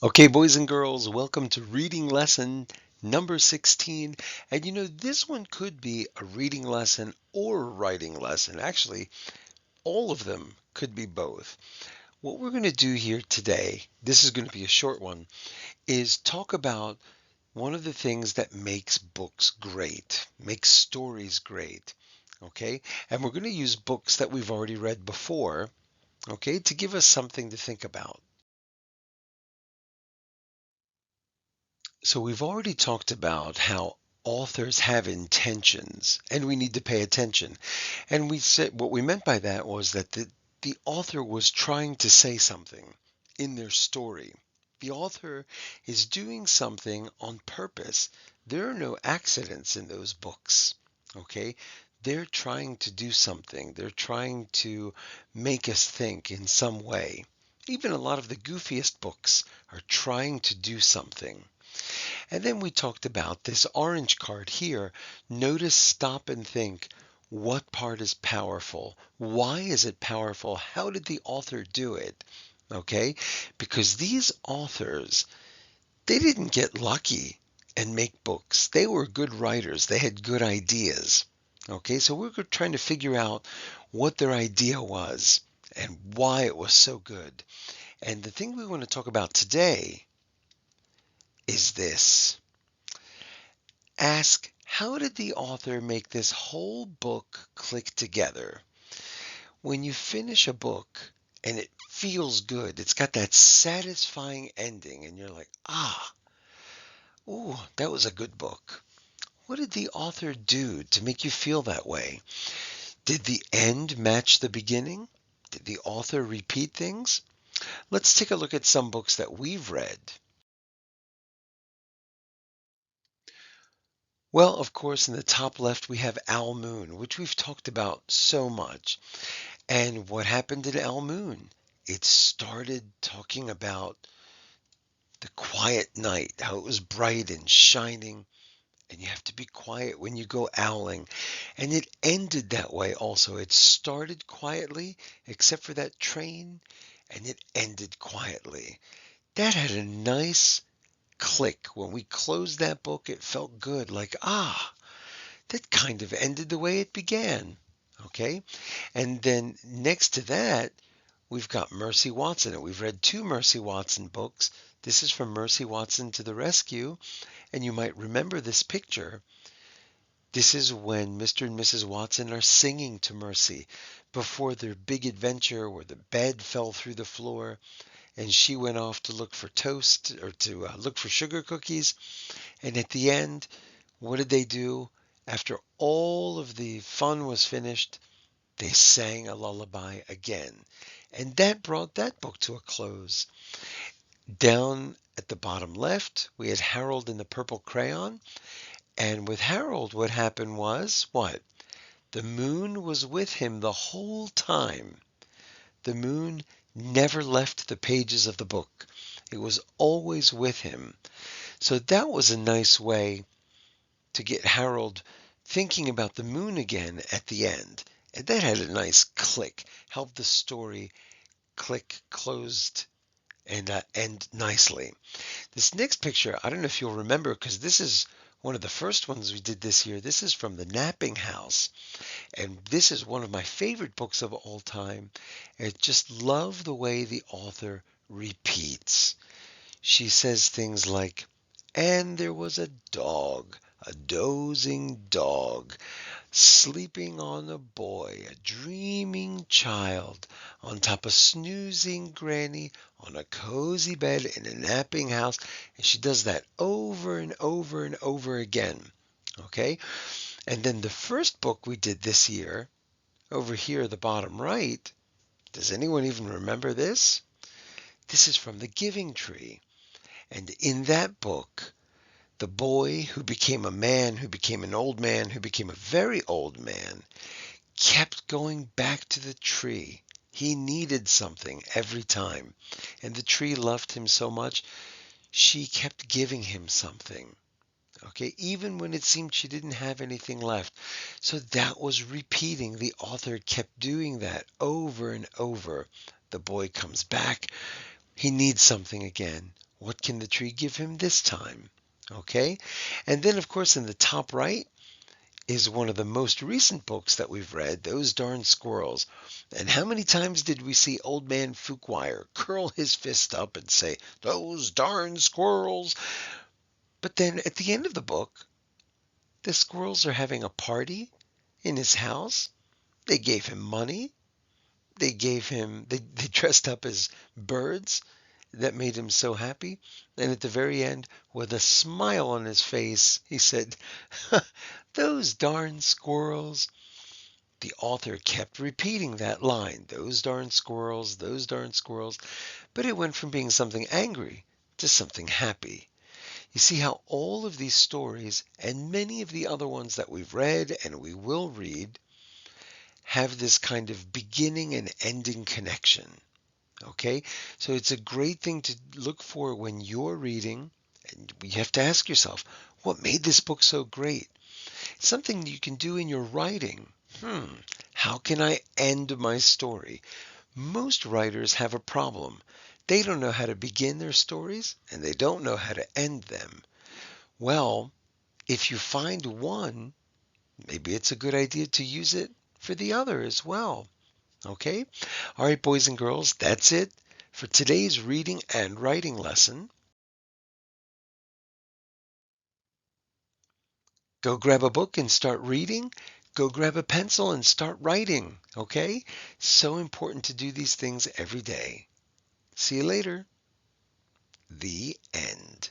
Okay, boys and girls, welcome to reading lesson number 16. And this one could be a reading lesson or a writing lesson. Actually, all of them could be both. What we're going to do here today, this is going to be a short one, is talk about one of the things that makes books great, makes stories great. Okay? And we're going to use books that we've already read before, okay, to give us something to think about. So we've already talked about how authors have intentions and we need to pay attention. And we said what we meant by that was that the author was trying to say something in their story. The author is doing something on purpose. There are no accidents in those books. Okay? They're trying to do something. They're trying to make us think in some way. Even a lot of the goofiest books are trying to do something. And then we talked about this orange card here. Notice, stop, and think. What part is powerful? Why is it powerful? How did the author do it? Okay? Because these authors, they didn't get lucky and make books. They were good writers. They had good ideas. Okay? So we're trying to figure out what their idea was and why it was so good. And the thing we want to talk about today is this. Ask, how did the author make this whole book click together? When you finish a book and it feels good, it's got that satisfying ending, and you're like, ooh, that was a good book. What did the author do to make you feel that way? Did the end match the beginning? Did the author repeat things? Let's take a look at some books that we've read. Well, of course, in the top left, we have Al Moon, which we've talked about so much. And what happened to El Moon? It started talking about the quiet night, how it was bright and shining, and you have to be quiet when you go owling. And it ended that way also. It started quietly, except for that train, and it ended quietly. That had a nice click. When we closed that book, it felt good, like, that kind of ended the way it began. Okay? And then next to that, we've got Mercy Watson, and we've read two Mercy Watson books. This is from Mercy Watson to the Rescue, and you might remember this picture. This is when Mr. and Mrs. Watson are singing to Mercy before their big adventure where the bed fell through the floor and she went off to look for toast or to look for sugar cookies. And at the end, what did they do? After all of the fun was finished, they sang a lullaby again. And that brought that book to a close. Down at the bottom left, we had Harold in the Purple Crayon. And with Harold, what happened was what? The moon was with him the whole time. The moon never left the pages of the book. It was always with him. So that was a nice way to get Harold thinking about the moon again at the end. And that had a nice click, helped the story click closed and end nicely. This next picture, I don't know if you'll remember because this is one of the first ones we did this year. This is from The Napping House. And this is one of my favorite books of all time. I just love the way the author repeats. She says things like, and there was a dog, a dozing dog, sleeping on a boy, a dreaming child, on top of snoozing granny, on a cozy bed in a napping house. And she does that over and over and over again. Okay? And then the first book we did this year, over here, the bottom right, does anyone even remember this? This is from The Giving Tree. And in that book, the boy who became a man, who became an old man, who became a very old man, kept going back to the tree. He needed something every time. And the tree loved him so much, she kept giving him something. Okay, even when it seemed she didn't have anything left. So that was repeating. The author kept doing that over and over. The boy comes back. He needs something again. What can the tree give him this time? Okay? And then, of course, in the top right is one of the most recent books that we've read, Those Darn Squirrels. And how many times did we see Old Man Fuquire curl his fist up and say, "Those darn squirrels"? But then at the end of the book, the squirrels are having a party in his house. They gave him money. They dressed up as birds that made him so happy. And at the very end, with a smile on his face, he said, "Those darn squirrels." The author kept repeating that line, "Those darn squirrels, those darn squirrels." But it went from being something angry to something happy. You see how all of these stories and many of the other ones that we've read and we will read have this kind of beginning and ending connection. Okay? So it's a great thing to look for when you're reading. And you have to ask yourself, what made this book so great? It's something you can do in your writing. How can I end my story? Most writers have a problem. They don't know how to begin their stories and they don't know how to end them. Well, if you find one, maybe it's a good idea to use it for the other as well. Okay? All right, boys and girls, that's it for today's reading and writing lesson. Go grab a book and start reading. Go grab a pencil and start writing. Okay? So important to do these things every day. See you later. The end.